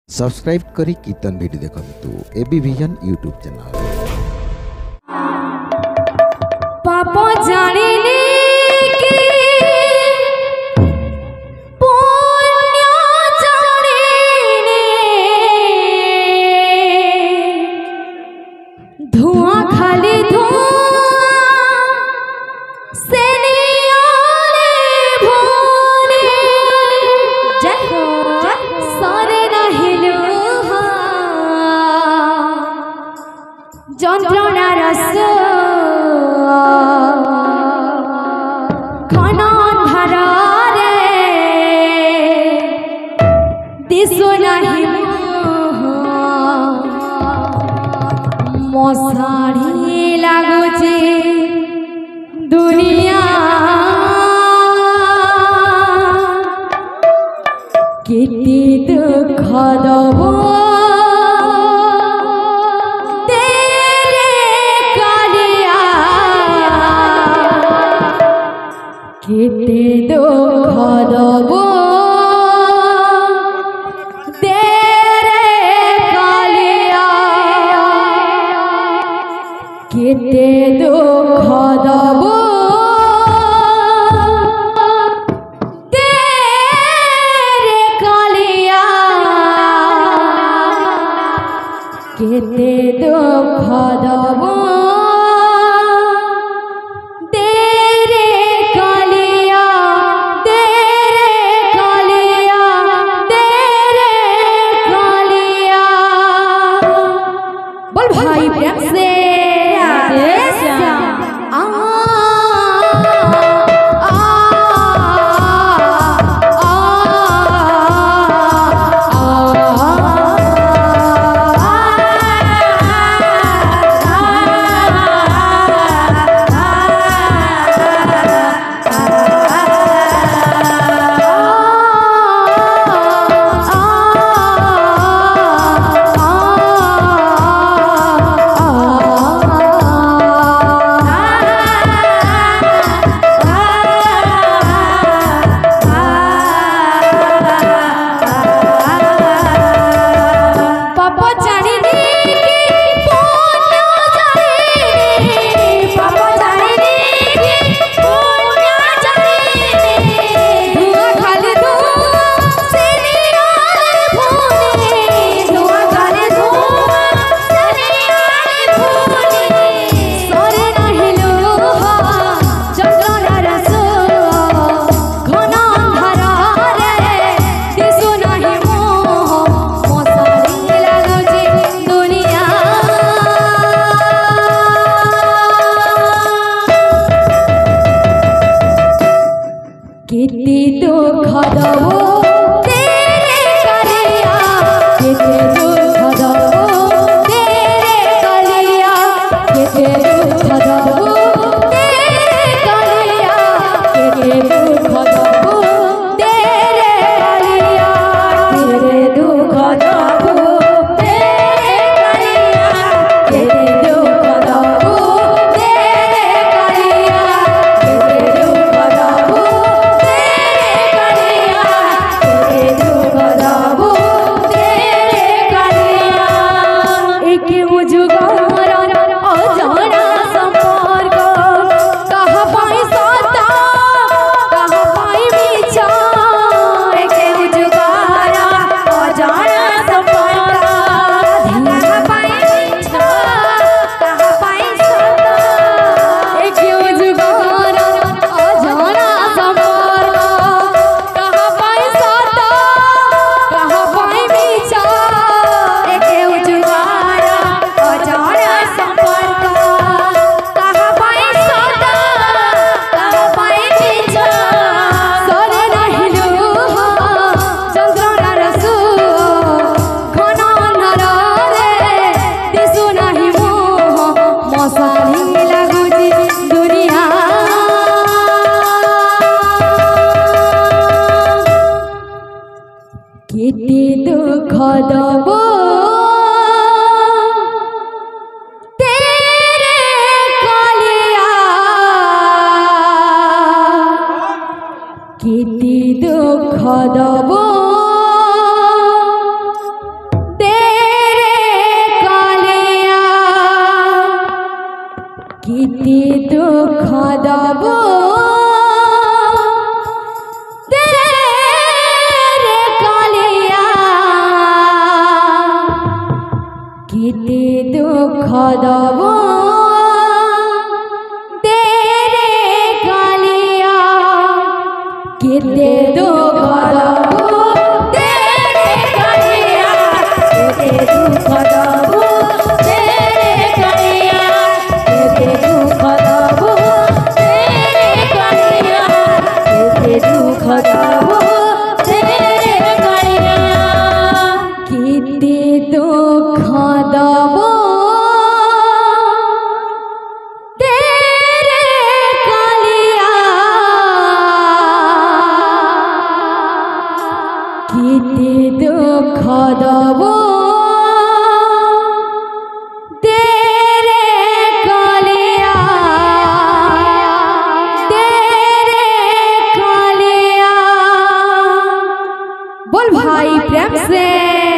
Subscribe करी कीर्तन video देखंतु एबी विजन यूट्यूब चैनल। पापा जाने की धुआं खाली से सारे যন্ত্রণা রস ঘন ধারে দিশো নাহি মশাড়ি লাগুছে দুনিয়া কেতে দুঃখ দব কেতে দুঃখ দব তেরে কালিয়া কেতে দুঃখ দব তেরে কালিয়া কেতে দুঃখ দব কেতে দুঃখ দব তেরে কালিয়া কেতে দুঃখ দব তেরে কালিয়া কেতে দুঃখ দব তেরে কালিয়া কেতে দুঃখ দব তেরে কালিয়া কেতে দুঃখ দব তেরে কালিয়া কেতে দুঃখ দব তেরে কালিয়া কেতে দুঃখ দব কেতে দুঃখ দব তেরে কালিয়া কেতে দুঃখ দব किते दुख दब तेरे कालिया किते दुख दब तेरे कालिया किते दुख दब तेरे कालिया किते दुख दब तेरे कालिया किते दुख दब तेरे कालिया किते दुख दब तेरे कालिया किते दुख दब तेरे कालिया तेरे कालिया। बोल भाई प्रेम से।